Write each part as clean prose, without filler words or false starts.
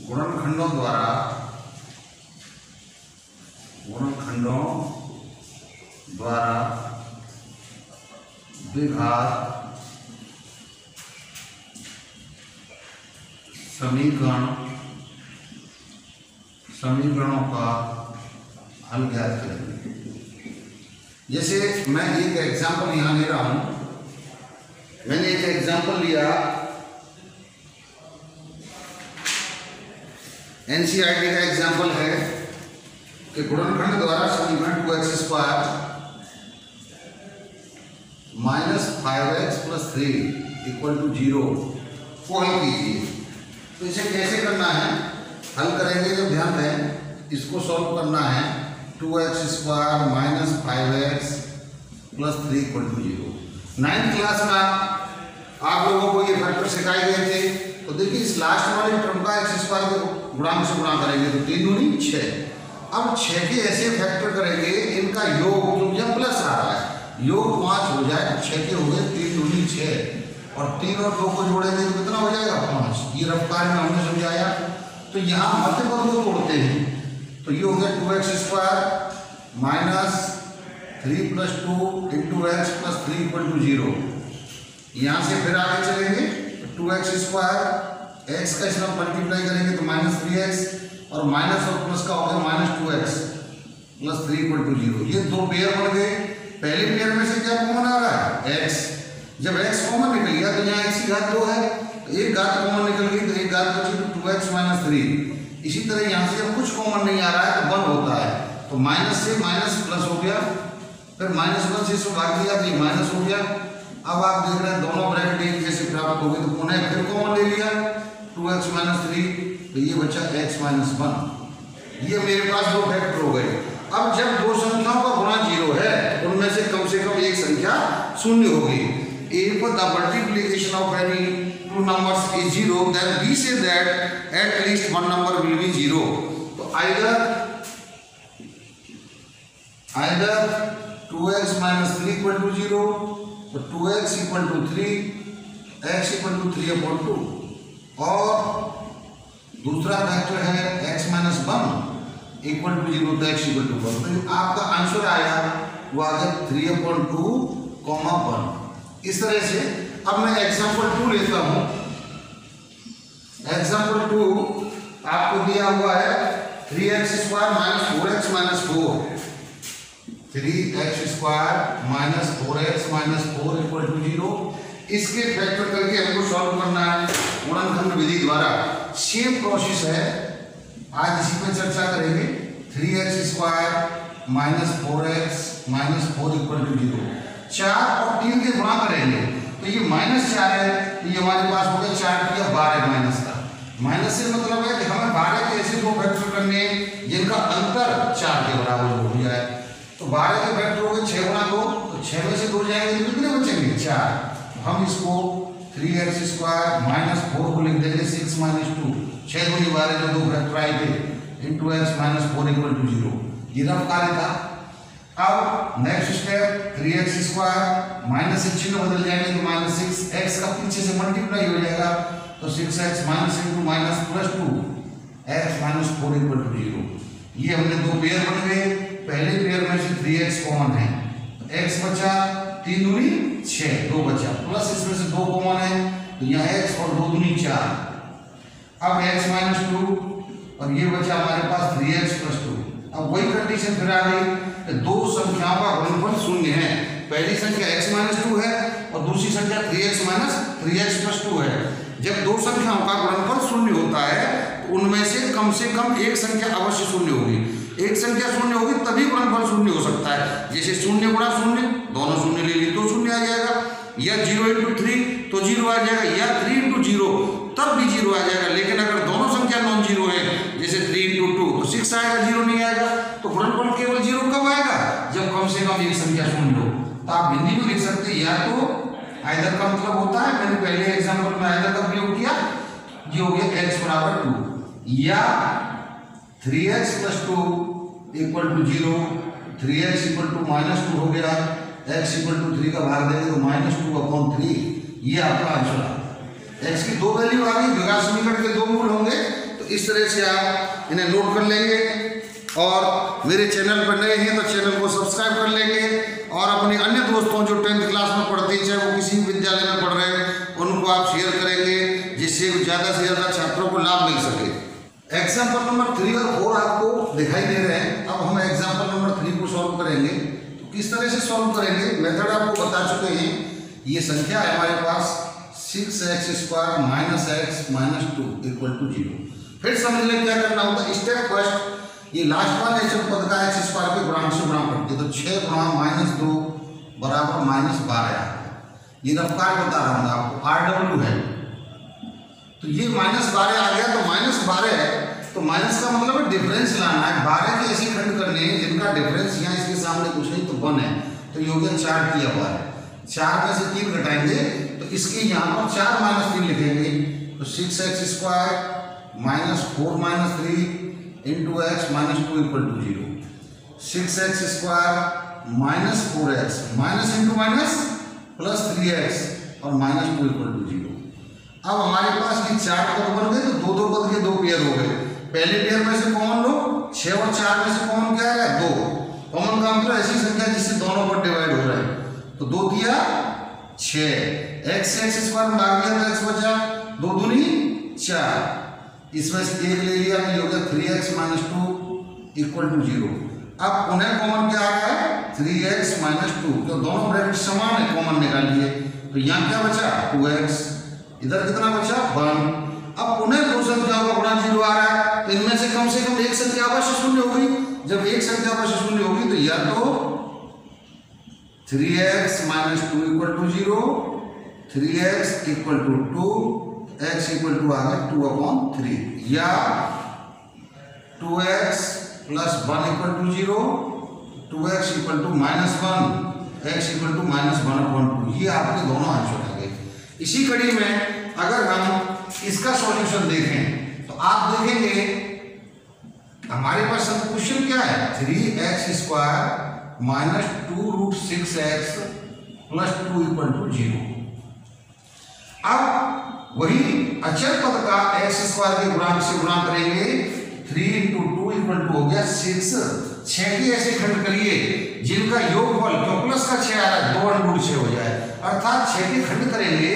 गुणनखंडों द्वारा द्विघात समीकरणों का हल ज्ञात करेंगे। जैसे मैं एक एग्जांपल यहाँ ले रहा हूँ। मैंने एक एग्जांपल लिया एनसीईआरटी का एग्जांपल है कि गुणनखंड द्वारा समीकरण 2x² माइनस 5x + 3 = 0 को हल कीजिए। तो इसे कैसे करना है, हल करेंगे जब ध्यान दें, इसको सॉल्व करना है 2x² minus 5x + 3 = 0। 9th class में आप लोगों को ये फैक्टर सिखाए गए थे। तो देखिए इस लास्ट वाले टर्म का x² के गुणांक से गुणा करेंगे तो 3 दूनी 6। अब 6 के ऐसे फैक्टर करेंगे, इनका योग जो यहाँ प्लस आ रहा है, योग 5 हो जाए तो 6 के हो गए 3 दूनी 6 और 3 और 2 को जोड़ेंगे तो कितना हो जाएगा 5। ये रफ्तार में हमने समझाया। तो यहाँ मध्य पद को तोड़ते हैं तो ये हो गया 2x² माइनस 3 + 2 × x + 3 = 0। यहाँ से फिर आगे चलेंगे तो 2x² x का इसमें मल्टीप्लाई करेंगे तो -3x और माइनस और प्लस का हो गया -2x + 3 = 0। ये दो पेयर बन गए। पहले पेयर में से क्या कॉमन आ रहा है x। जब x कॉमन निकल गया तो यहाँ x की घात 2 है, तो एक घात कॉमन निकल गई तो एक घात बची तो 2x - 3। इसी तरह यहाँ से जब कुछ कॉमन नहीं आ रहा है तो 1 होता है, तो माइनस से माइनस प्लस हो गया, फिर -1 से इसको भाग दिया तो ये माइनस हो गया। अब आप देख रहे हैं दोनों ब्रैकेट एक जैसे प्राप्त हो गए तो पुनः फिर कॉमन ले लिया 2x - 3 तो ये बचा x - 1। ये मेरे पास दो फैक्टर हो गए। अब जब दो संख्याओं का गुणा 0 है उनमें से कम एक संख्या शून्य होगी। If the multiplication of any two numbers is 0, then we say that at least one number will be 0. तो either 2x - 3 = 0, तो 2x = 3, x = 3/2 और दूसरा फैक्टर है x - 1 = 0 तो x = 1। तो आपका आंसर आया वो आ गया 3/2, 1। इस तरह से अब मैं एग्जाम्पल 2 लेता हूं। एग्जाम्पल 2 आपको दिया हुआ है 3x² - 4x - 4 3x² - 4x - 4 = 0। इसके फैक्टर करके हमको सॉल्व करना है गुणनखंड विधि द्वारा। सेम प्रोसेस है, आज इसी पर चर्चा करेंगे। 3x² - 4x - 4 = 0। 4 और 3 के गुणा करेंगे तो ये -4 है, तो ये हमारे पास हो गया 4 किया 12 माइनस का। माइनस से मतलब है कि हमें 12 के ऐसे दो फैक्टर करने जिनका अंतर 4 के बराबर हो जाए। तो 12 के फैक्टर हो गए 6 × 2, तो 6 में से 2 जाएंगे तो कितने बचेंगे 4। हम इसको 3x² - 4 को लिख देंगे 6 - 2 6 × 12 जो दो फैक्टर आए थे × x - 4 = 0। ये रफ कार्य था। अब नेक्स्ट स्टेप 3x² माइनस से चिन्ह बदल जाएंगे तो -6 x का पीछे से मल्टीप्लाई हो जाएगा तो 6x - × -2 x - 4 = 0। ये हमने दो पेयर बन गए। पहले पेयर में से 3x कॉमन है तो x बचा 3 दूनी 6 2 बचा प्लस इसमें से 2 कॉमन है तो यहाँ x और 2 दूनी 4। अब x - 2 और ये बचा हमारे पास 3x + 2। अब वही कंडीशन फिर आ गई कि दो संख्याओं का गुणनफल शून्य है। पहली संख्या x - 2 है और दूसरी संख्या 3x - 3x + 2 है। जब दो संख्याओं का गुणनफल शून्य होता है तो उनमें से कम एक संख्या अवश्य शून्य होगी। एक संख्या शून्य होगी तभी गुणनफल शून्य हो सकता है। जैसे 0 × 0 दोनों शून्य ले ली तो शून्य आ जाएगा, या 0 × 3 तो 0 आ जाएगा, या 3 × 0 तब भी 0 आ जाएगा। लेकिन अगर दोनों संख्या नॉन जीरो है जैसे 3 × 2 तो 6 आएगा, 0 नहीं आएगा। तो गुणनफल केवल 0 कब आएगा जब कम से कम एक संख्या शून्य हो। तो आप हिंदी में लिख सकते हैं या तो आइदर का मतलब होता है, मैंने पहले एग्जांपल में आइदर का प्रयोग किया, ये हो गया x = 2 या 3x + 2 = 0, 3x = -2 हो गया, x = 3 का भाग देंगे तो -2/3। ये आपका आंसर है। x की दो वैल्यू आ गई, द्विघात समीकरण के दो मूल होंगे तो इस तरह से आप इन्हें नोट कर लेंगे और मेरे चैनल पर नए हैं तो चैनल को सब्सक्राइब कर लेंगे और अपने अन्य दोस्तों जो 10th क्लास में पढ़ते हैं, चाहे वो किसी भी विद्यालय में पढ़ रहे हैं, उनको आप शेयर करेंगे जिससे ज़्यादा से ज़्यादा छात्रों को लाभ मिल सके। एग्जाम्पल नंबर 3 और 4 आपको दिखाई दे रहे हैं। अब हम एग्जाम्पल नंबर 3 को सॉल्व करेंगे। तो किस तरह से सॉल्व करेंगे, मेथड आपको बता चुके हैं। ये संख्या है हमारे पास 6x² minus x minus 2 equal to 0। फिर समझ लें क्या करना होता है। स्टेप फर्स्ट, ये लास्ट वाला एचएफ पद का x² के गुणांक से गुणा करते तो 6 गुणा -2 बराबर -12। ये रफ्तार बता रहा हूँ आपको, RW है। तो ये -12 आ गया। तो -12 है तो माइनस का मतलब है डिफरेंस लाना है। 12 के ऐसे खंड करने हैं जिनका डिफरेंस यहाँ इसके सामने कुछ नहीं तो 1 है। तो ये हो गया 4 किया हुआ है। 4 में से 3 घटाएंगे तो इसके यहाँ पर 4 - 3 लिखेंगे। तो 6x² minus 4 - 3 into x minus 2 equal to 0। 6x² minus 4x minus into minus plus 3x और माइनस 2 इक्वल टू 0। अब हमारे पास ये 4 पद बन गए तो 2 पद के 2 पेयर हो गए। पहले पेयर में से कॉमन लो, 6 और 4 में से कॉमन क्या है 2। कॉमन का मतलब ऐसी संख्या जिससे दोनों पर डिवाइड हो रहा है। तो 2 दिया 6, x² में भाग दिया तो x बचा 2 दूनी 4। इसमें से 1 ले लिया तो हो गया 3x माइनस 2 इक्वल टू 0। अब उन्हें कॉमन क्या आ रहा है 3x माइनस 2, तो दोनों ब्रैकेट समान है, कॉमन निकाल लिए। तो यहाँ क्या बचा 2x, इधर कितना बचा 1। अब उन्हें दो संख्याओं का गुणा 0 आ रहा है तो इनमें से कम एक संख्या अवश्य शून्य होगी। जब एक संख्या अवश्य शून्य होगी तो या तो 3x minus 2 equal to 0, 3x equal to 2, x equal to आ गया 2/3, या 2x plus 1 equal to 0, 2x equal to -1, x equal to -1/2। ये आपके दोनों आंसर आ गए। इसी कड़ी में अगर हम इसका सॉल्यूशन देखें तो आप देखेंगे हमारे पास क्वेश्चन क्या है 3x² minus 2√6x plus 2 equal to 0। अब वही अचर पद का x² के गुणांक से गुणा करेंगे। 3 × 2 इक्वल टू हो गया 6। 6 के ऐसे खंड करिए जिनका योगफल जो प्लस का 6 आ रहा है 2 √6 हो जाए, अर्थात 6 के खंड करेंगे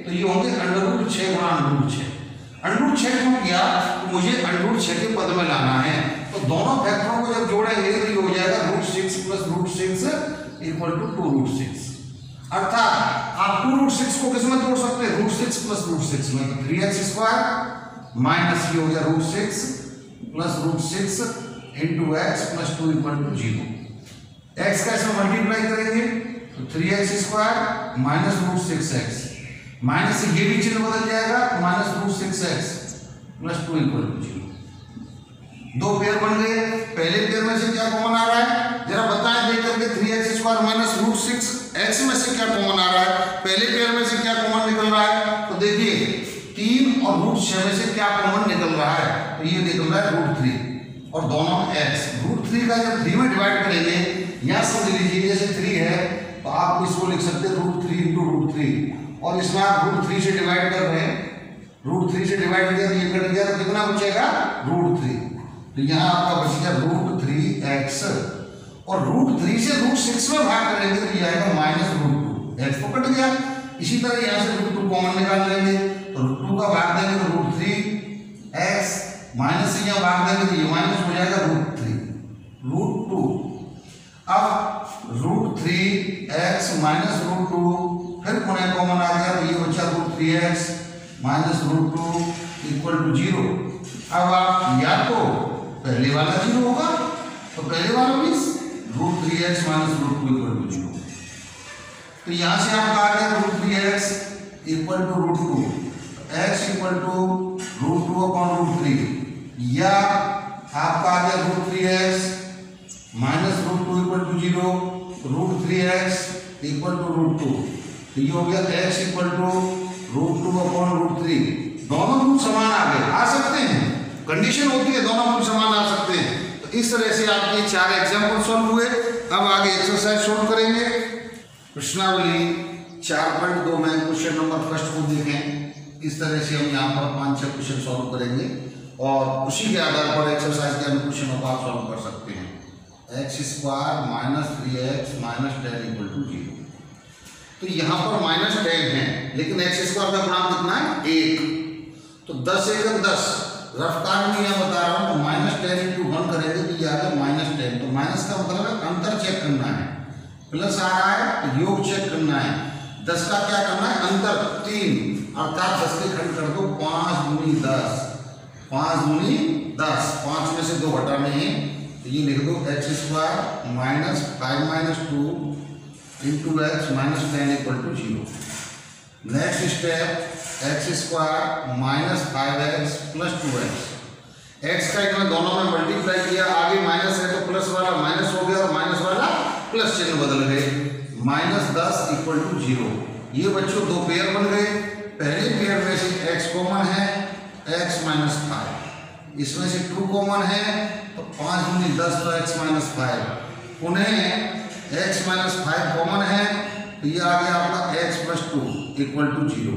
तो ये होंगे √6 गुणा √6। √6 क्यों किया तो मुझे √6 के पद में लाना है। तो दोनों फैक्टरों को जब जोड़ेंगे तो ये हो जाएगा √6 प्लस √6 इक्वल टू 2√6। अर्थात आप 2√6 को किसमें जोड़ सकते हैं √6 प्लस √6 में। तो 3x² माइनस ये हो गया √6 plus √6 into x plus 2 equal to 0। x का इसमें मल्टीप्लाई करेंगे तो 3x² माइनस √6x माइनस से ये भी चिन्ह बदल जाएगा minus √6x plus 2 equal to 0। 2 pair बन गए। पहले पेयर में से क्या कॉमन आ रहा है जरा बताएं देख करके। 3x² माइनस √6x में से क्या कॉमन आ रहा है, पहले पेयर में से क्या कॉमन निकल रहा है। तो देखिए 3 और √6 में से क्या कॉमन निकल रहा है, तो ये निकल रहा है √3 और दोनों x। √3 का जब 3 में डिवाइड करेंगे, यहाँ समझ लीजिए जैसे 3 है तो आप इसको लिख सकते हैं √3 × √3 और इसमें आप √3 से डिवाइड कर रहे हैं। √3 से डिवाइड किया तो ये कट गया तो कितना बचेगा √3। तो यहाँ आपका बच गया √3x और √3 से √6 में भाग करेंगे तो ये आएगा -√2। x तो कट गया। इसी तरह यहाँ से √2 कॉमन निकाल लेंगे तो √2 का भाग देंगे तो √3x माइनस से यहाँ भाग देंगे तो ये माइनस हो जाएगा √2। अब √3x माइनस √2 फिर पुनः कॉमन आ गया तो ये बचा √3x माइनस √2 इक्वल टू 0। अब आप या तो पहले वाला 0 होगा तो पहले वाला means √3x minus √2 equal to 0। तो यहाँ से आपका आ गया √3x equal to √2, x equal to √2/√3, या आपका आ गया √3x minus √2 equal to 0, √3x equal to √2। तो ये हो गया x इक्वल टू √2/√3। दोनों रूट समान आ सकते हैं, कंडीशन होती है दोनों रूट समान आ सकते हैं। तो इस तरह से आपके 4 एग्जाम्पल सॉल्व हुए। अब आगे एक्सरसाइज सॉल्व करेंगे। प्रश्नावली 4.2 में क्वेश्चन नंबर फर्स्ट को देखें। इस तरह से हम यहाँ पर 5-6 क्वेश्चन सॉल्व करेंगे। और उसी के आधार पर एक्सरसाइज के अन्य क्वेश्चनों को आप सॉल्व कर सकते हैं। X square minus 3x minus 10 equal to 0। तो यहाँ पर माइनस 10 है, लेकिन एक्स स्क्वायर का गुणांक कितना है 1, तो 10 एक 10, रफ कार्ड में यह बता रहा हूँ। तो माइनस 10 इंटू 1 करेंगे तो ये आ गया माइनस 10। तो माइनस का मतलब है अंतर चेक करना है, प्लस आ रहा है तो योग चेक करना है। 10 का क्या करना है अंतर 3, अर्थात 10 के खंड कर दो 5 दूनी 10, 5 दूनी 10, 5 में से 2 घटाने हैं तो ये लिख दो x square minus 5 minus 2 into x minus 10 equal to 0। Next step x square minus 5x plus 2x। X का इतना दोनों में मल्टीप्लाई किया, आगे माइनस है तो प्लस वाला माइनस हो गया और माइनस वाला प्लस चिन्ह बदल गए, माइनस 10 इक्वल टू 0। ये बच्चों दो पेयर बन गए। पहले पेयर में से x कॉमन है, x माइनस 5, इसमें से 2 कॉमन है तो 5 दूनी 10 तो x माइनस 5। उन्हें x माइनस 5 कॉमन है तो ये आ गया आपका x प्लस 2 इक्वल टू 0।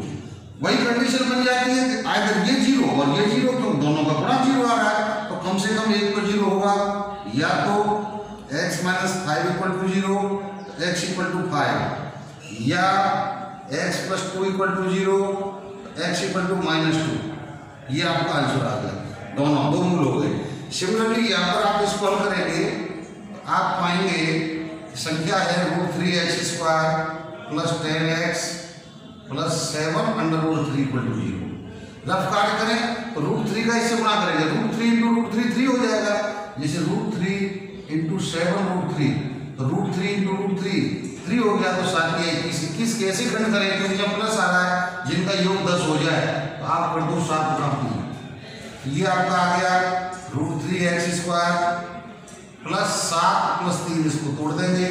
वही कंडीशन बन जाती है कि अगर ये 0 और ये 0 तो दोनों का गुणा 0 आ रहा है, तो कम से कम एक तो 0 होगा, या तो x minus 5 equal to 0 x equal to 5, या x plus 2 equal to 0 x equal to minus 2। ये आपका आंसर आ गया, दोनों दो मूल हो गए। सिमिलरली यहाँ पर आप इसको हल करेंगे, आप पाएंगे संख्या है √3x² plus 10x plus 7 under root 3 equal to 0। Rough कार्य करें तो √3 का इससे गुणा करेंगे, √3 इंटू √3 3 हो जाएगा। जैसे √3 इंटू 7 √3, तो √3 इंटू √3 3 हो गया, तो 7 या 21 कैसे खंड करें, क्योंकि जब प्लस आ रहा है जिनका योग 10 हो जाए तो आप कर दो 7 गुणा 3। ये आपका आ गया √3x² प्लस 7 प्लस 3, इसको तोड़ देंगे,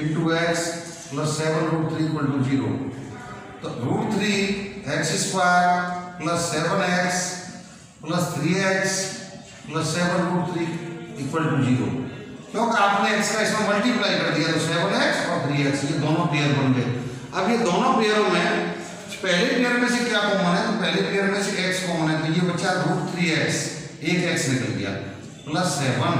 into x plus 7 √3 equal to 0। तो √3x² plus 7x plus 3x plus 7 √3 equal to 0, क्योंकि आपने x का इसमें मल्टीप्लाई कर दिया तो 7x और 3x, ये दोनों पेयर बन गए। अब ये दोनों पेयरों में पहले पेयर में से क्या कॉमन है, तो पहले पेयर में से x कॉमन है, तो ये बच्चा √3x, एक x निकल गया, प्लस 7,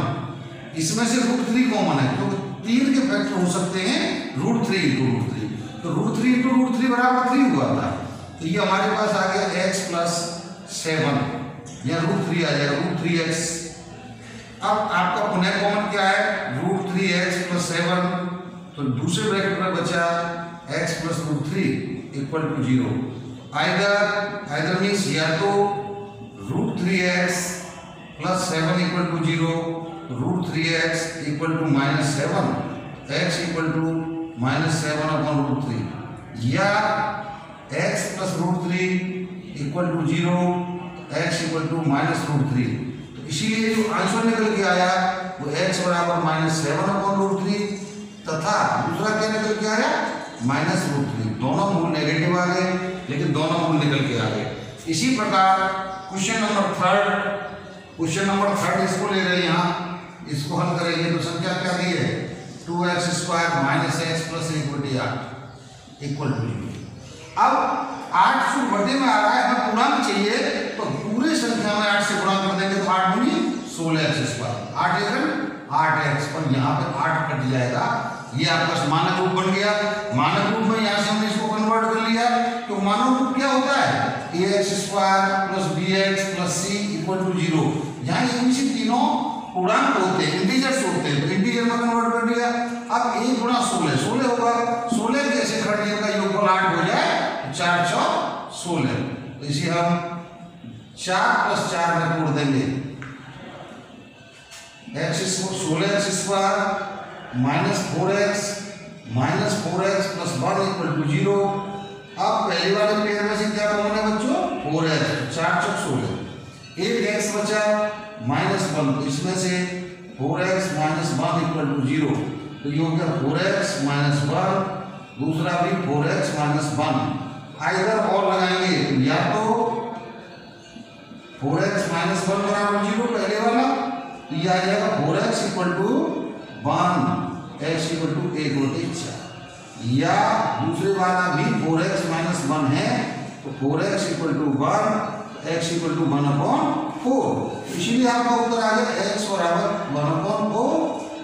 इसमें से √3 कॉमन है, तो 3 के फैक्टर हो सकते हैं √3 इंटू √3, तो √3 इंटू √3 बराबर 3 हुआ था, तो ये हमारे पास आ गया x प्लस 7, या √3 आ जाएगा √3x। अब आपका पुनः कॉमन क्या है √3x प्लस 7, तो दूसरे ब्रैकेट में बचा x plus √3 equal to 0। Either means या तो √3x plus 7 equal to 0, √3x equal to -7, x equal to -7 upon √3, या x plus √3 equal to 0, x equal to -√3। तो इसीलिए जो आंसर निकल के आया वो x बराबर -7 अपॉन √3, तथा दूसरा क्या निकल के आया -√3। दोनों मूल नेगेटिव आ गए, लेकिन दोनों मूल निकल के आ गए। इसी प्रकार क्वेश्चन नंबर 3 इसको ले रहे हैं यहाँ, इसको हल करेंगे तो संख्या क्या दी है 2x² minus x plus 1/8 equal to 0। अब 8 से बटे में आ रहा है, हमें पूर्णांक चाहिए, तो पूरे संख्या में 8 से गुणा कर देंगे तो 8 दूनी 16x², 8 एकम 8x, पर यहाँ पे 8 कट जाएगा, ये आपका मानक रूप बन गया। मानक रूप में यहाँ से हमने इसको कन्वर्ट कर लिया, तो मानक रूप क्या होता है ax² plus bx plus c equal to 0। यहाँ ये तीनों पूर्णांक होते हैं, इंटीजर्स होते हैं, तो इंटीजर में कन्वर्ट कर दिया। अब 1 गुणा 16 होगा, 16 के ऐसे खंड जिनका योगफल 8 हो जाए तो 4 4 16, तो इसे हम 4 प्लस 4 में तोड़ देंगे, x16x² minus 4x plus 1 equal to 0। अब पहले वाले पेयर में से क्या कॉमन है बच्चों 4x, 4 4 16, एक x बचा -1, तो इसमें से 4x माइनस 1 इक्वल टू 0, तो ये हो गया 4x माइनस 1, दूसरा भी 4x माइनस 1। आइदर और लगाएंगे तो या तो 4x माइनस 1 बराबर 0 पहले वाला, तो ये आ जाएगा 4x equal to 1, x equal to 1/4, या दूसरे वाला भी 4x माइनस 1 है, तो 4x equal to 1, x equal to 1/4। 4, इसलिए आपका उत्तर आ गया x बराबर 1/4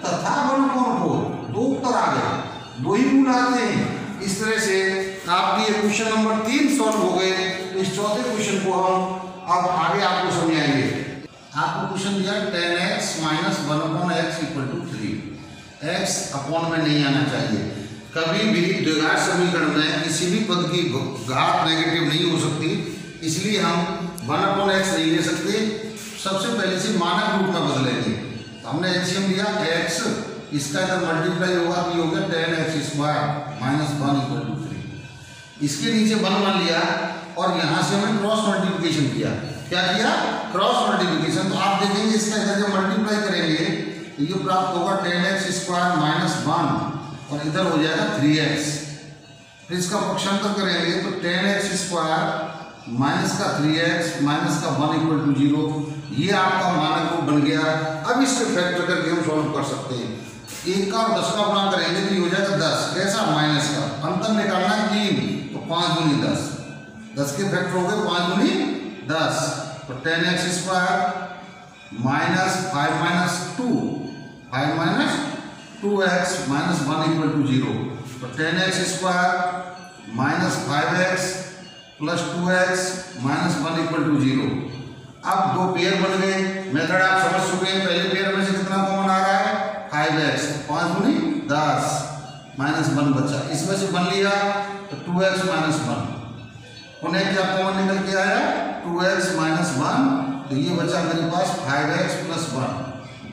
तथा 1/4। दो उत्तर आ गए, दो ही रूल आते हैं। इस तरह से आपकी ये क्वेश्चन नंबर 3 सॉल्व हो गए। तो इस चौथे क्वेश्चन को हम अब आगे आपको समझाएंगे। आपको क्वेश्चन दिया 10x - 1/x = 3। x अपॉन में नहीं आना चाहिए। कभी भी द्विघात समीकरण में किसी भी पद की घात नेगेटिव नहीं हो सकती, इसलिए हम 1/x नहीं ले सकते। सबसे पहले से मानक रूप में बदलेंगे। तो हमने एलसीएम लिया x, इसका इधर मल्टीप्लाई होगा तो हो गया 10x² - 1 = 3। इसके नीचे 1 मान लिया और यहाँ से हमने क्रॉस मल्टीप्लिकेशन किया। क्या किया? Cross multiplication. तो आप देखेंगे इसका इधर जब मल्टीप्लाई करेंगे तो ये प्राप्त होगा 10x² - 1 और इधर हो जाएगा 3x। फिर इसका पक्षांतर करेंगे तो 10x² माइनस का 3x माइनस का 1 = 0। ये आपका मानक रूप बन गया। अब इससे फैक्टर करके हम सॉल्व कर सकते हैं। 1 का और 10 का गुणा करेंगे तो ये हो जाएगा 10। कैसा? माइनस का। अंतर निकालना है 3, तो 5 दूनी 10। 10 के फैक्टर हो गए 5 दूनी 10। तो 10x² - 5 - 2x - 1 = 0। तो 10x² - 5x + 2x - 1 = 0। अब दो पेयर बन गए। मेथड आप समझ चुके हैं। पहले पेयर में से कितना कॉमन आ रहा है? 5x। 5 दूनी 10 -1 बचा। इसमें से बन लिया तो 2x - 1। उन्हें क्या कॉमन निकल के आया? 2x - 1। तो ये बचा मेरे पास 5x + 1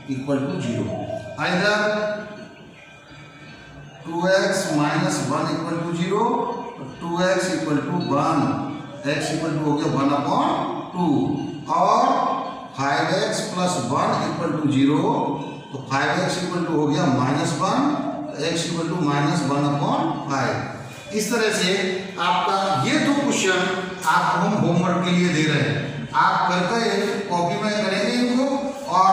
= 0। Either 2x - 1 = 0, 2x = 1, x हो गया 1/2 और 5x + 1 = 0। तो 5x हो गया -1, x = -1/5। इस तरह से आपका ये दो क्वेश्चन आपको हम होमवर्क के लिए दे रहे हैं। आप करके कॉपी में करेंगे इनको और